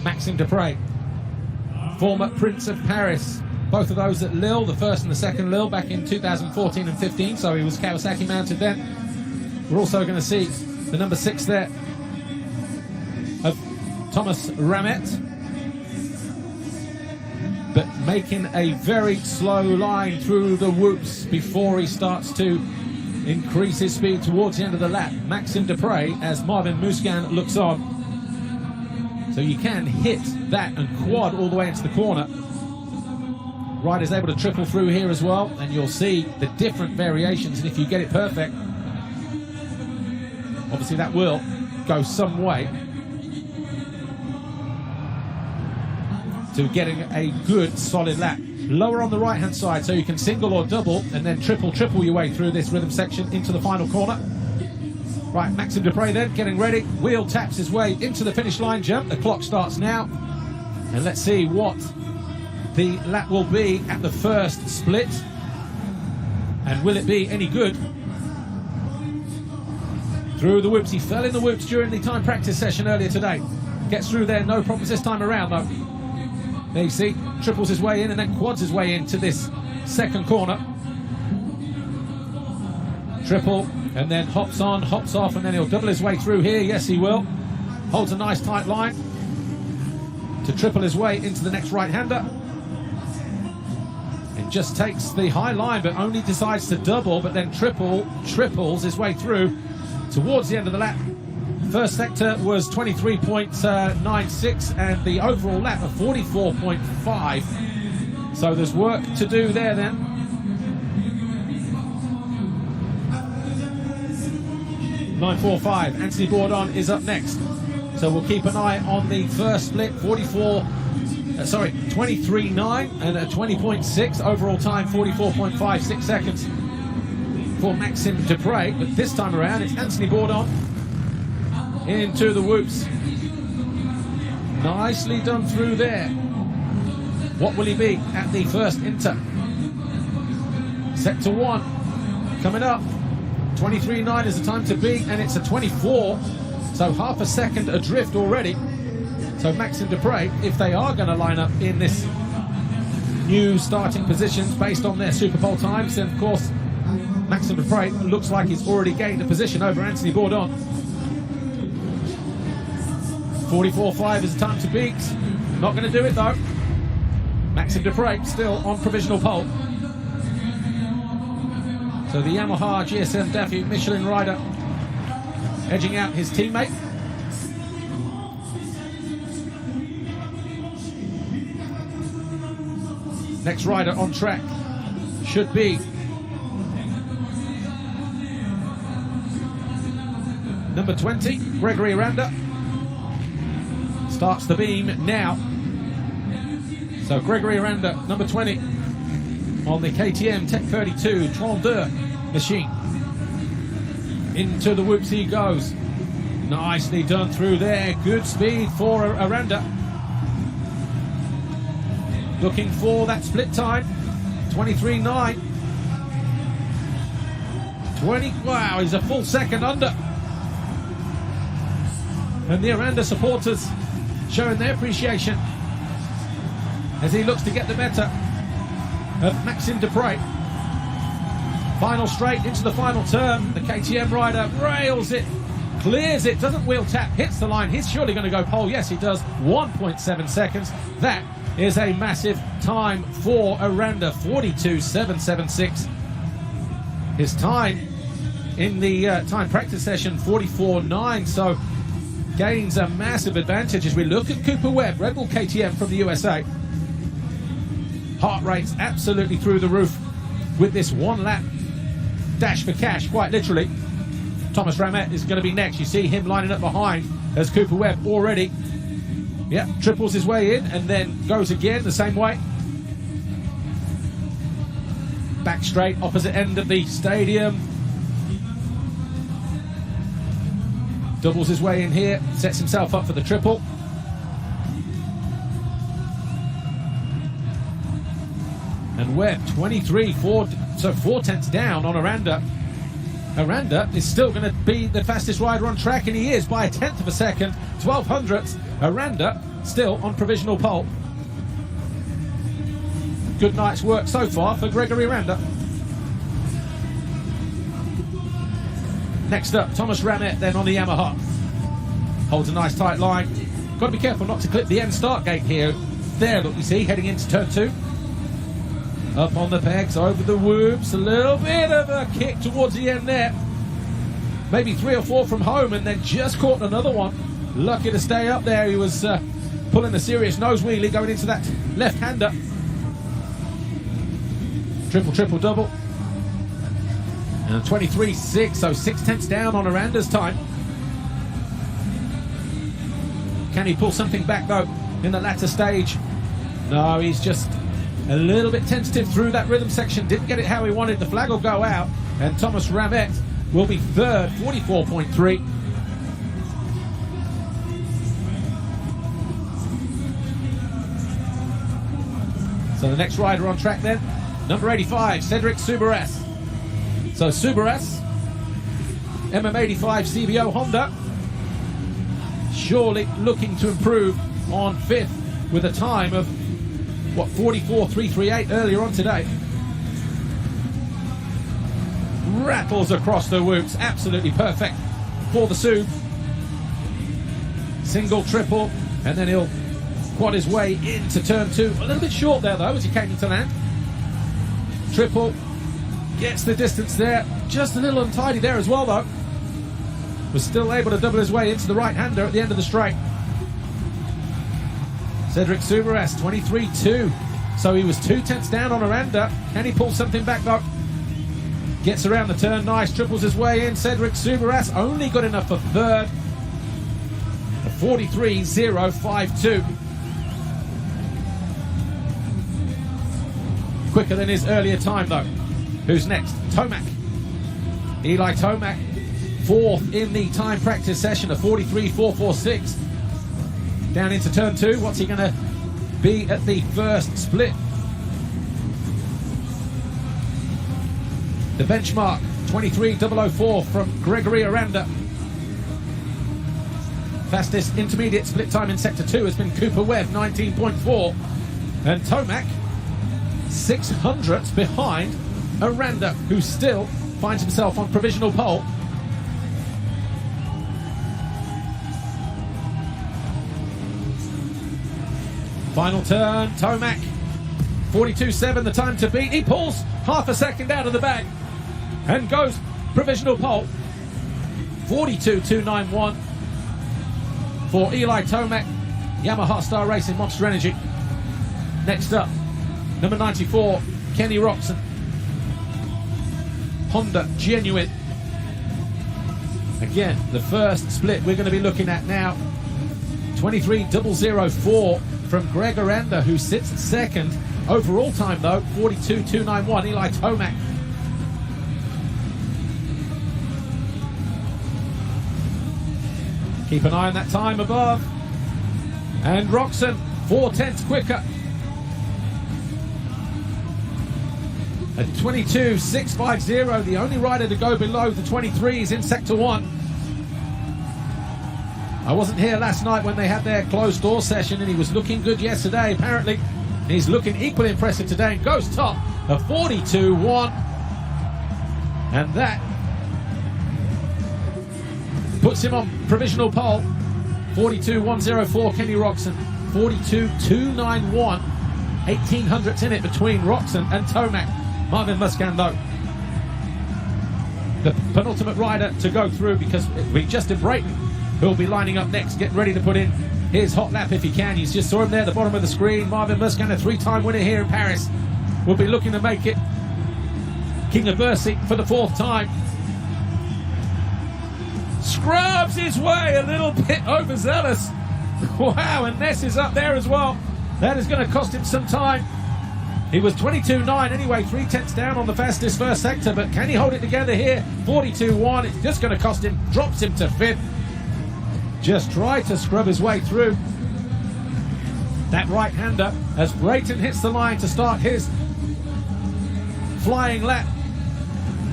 Maxime Dupre, former Prince of Paris. Both of those at Lille, the first and the second Lille, back in 2014 and 15, so he was Kawasaki mounted then. We're also going to see the number 6 there of Thomas Ramet, but making a very slow line through the whoops before he starts to increase his speed towards the end of the lap. Maxime Dupre as Marvin Musquin looks on. So you can hit that and quad all the way into the corner. Rider's able to triple through here as well, and you'll see the different variations, and if you get it perfect, obviously that will go some way to getting a good solid lap. Lower on the right hand side, so you can single or double and then triple your way through this rhythm section into the final corner. Right, Maxime Dupre then getting ready, wheel taps his way into the finish line jump. The clock starts now, and let's see what the lap will be at the first split, and will it be any good? Through the whoops, he fell in the whoops during the time practice session earlier today. Gets through there, no problems this time around though. There you see, triples his way in and then quads his way into this second corner. Triple, and then hops on, hops off, and then he'll double his way through here. Yes, he will. Holds a nice tight line to triple his way into the next right-hander. And just takes the high line, but only decides to double, but then triples his way through towards the end of the lap. First sector was 23.96 and the overall lap of 44.5. So there's work to do there then. .945. Anthony Bourdon is up next. So we'll keep an eye on the first split. 23.9 and a 20.6. Overall time 44.56 seconds for Maxime Dupre. But this time around it's Anthony Bourdon into the whoops. Nicely done through there. What will he be at the first inter? Sector 1 coming up. 23.9 is the time to beat, and it's a 24, so half a second adrift already. So Maxime Dupre, if they are going to line up in this new starting positions based on their Superpole times, then of course Maxime Dupre looks like he's already gained a position over Anthony Bourdon. 44.5 is the time to beat. Not going to do it though. Maxime Dupre still on provisional pole. So the Yamaha GSM Daffy Michelin rider edging out his teammate. Next rider on track should be number 20, Gregory Aranda. Starts the beam now. So Gregory Aranda, number 20, on the KTM Tech 32 32 machine. Into the whoops he goes. Nicely done through there. Good speed for Aranda. Looking for that split time. 23.9. 20. Wow, he's a full second under. And the Aranda supporters showing their appreciation as he looks to get the better of Maxime Dupre. Final straight into the final turn. The KTM rider rails it, clears it, doesn't wheel tap, hits the line. He's surely going to go pole. Yes, he does. 1.7 seconds. That is a massive time for Aranda. 42.776. His time in the time practice session, 44.9. So gains a massive advantage as we look at Cooper Webb, Red Bull KTM from the USA. Heart rate's absolutely through the roof with this one lap dash for cash, quite literally. Thomas Ramet is going to be next. You see him lining up behind as Cooper Webb already. Yeah, triples his way in and then goes again the same way. Back straight, opposite end of the stadium. Doubles his way in here, sets himself up for the triple. And Webb 23, 4 tenths down on Aranda. Aranda is still going to be the fastest rider on track, and he is by a tenth of a second, 1200ths. Aranda still on provisional pole. Good night's work so far for Gregory Aranda. Next up, Thomas Ramette then on the Yamaha. Holds a nice tight line. Got to be careful not to clip the end start gate here. There, look, you see, heading into turn 2. Up on the pegs, over the whoops. A little bit of a kick towards the end there. Maybe 3 or 4 from home, and then just caught another one. Lucky to stay up there. He was pulling a serious nose wheelie going into that left-hander. Triple, double. And 23.6, so 6/10 down on Aranda's time. Can he pull something back, though, in the latter stage? No, he's just a little bit tentative through that rhythm section. Didn't get it how he wanted. The flag will go out, and Thomas Ramette will be third, 44.3. So the next rider on track then, number 85, Cedric Soubeyras. So Soubeyras, MM85 CBO Honda, surely looking to improve on 5th with a time of, 44.338 earlier on today. Rattles across the whoops, absolutely perfect for the Soub. Single, triple, and then he'll quad his way into turn 2. A little bit short there, though, as he came into land. Triple, gets the distance there. Just a little untidy there as well, though. Was still able to double his way into the right-hander at the end of the straight. Cedric Soubeyras, 23.2. So he was 2/10 down on Aranda. Can he pull something back, though? Gets around the turn, nice, triples his way in. Cedric Soubeyras only good enough for third. 43.052. Quicker than his earlier time, though. Who's next? Tomac. Eli Tomac, 4th in the time practice session, a 43.446. Down into turn 2. What's he going to be at the first split? The benchmark, 23.004 from Gregory Aranda. Fastest intermediate split time in Sector 2 has been Cooper Webb, 19.4. And Tomac, 600ths behind Aranda, who still finds himself on provisional pole. Final turn, Tomac, 42.7, the time to beat. He pulls half a second out of the bag and goes provisional pole. 42.291 for Eli Tomac, Yamaha Star Racing Monster Energy. Next up, number 94, Kenny Roxon, Honda Genuine. Again, the first split we're going to be looking at now, 23.004 from Greg Aranda, who sits second. Overall time, though, 42.291, Eli Tomac. Keep an eye on that time above. And Roxon, 4/10 quicker. At 22.650, the only rider to go below the 23s in Sector 1. I wasn't here last night when they had their closed door session, and he was looking good yesterday. Apparently, he's looking equally impressive today and goes top of 42.1. And that puts him on provisional pole. 42.104, Kenny Roxon. 42.291. 1800ths in it between Roxon and Tomac. Marvin Muscan, though, the penultimate rider to go through, because we just in Brayton, who'll be lining up next, getting ready to put in his hot lap if he can. You just saw him there at the bottom of the screen. Marvin Muscan, a 3-time winner here in Paris, will be looking to make it King of Bercy for the 4th time. Scrubs his way, a little bit overzealous. Wow, and Ness is up there as well. That is going to cost him some time. He was 22.9 anyway, 3/10 down on the fastest first sector, but can he hold it together here? 42.1, it's just going to cost him, drops him to 5th. Just tried to scrub his way through that right-hander as Brayton hits the line to start his flying lap.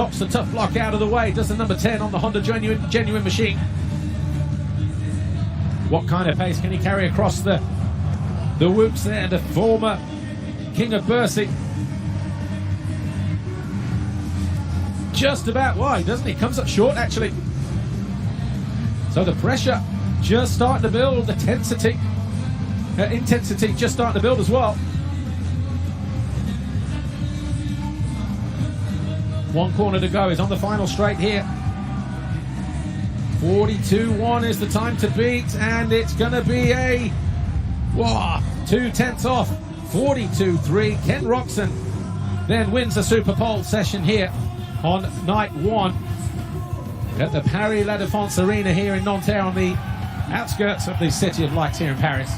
knocks the tough block out of the way. Does the number 10 on the Honda genuine machine. What kind of pace can he carry across the whoops there? The former King of Bercy. Just about wide, doesn't he? Comes up short, actually. So the pressure just starting to build. The intensity just starting to build as well. One corner to go. Is on the final straight here. 42.1 is the time to beat, and it's going to be a 2/10 off. 42.3. Ken Roxon then wins the Superpole session here on night one at the Paris La Défense Arena here in Nanterre, on the outskirts of the City of Lights here in Paris.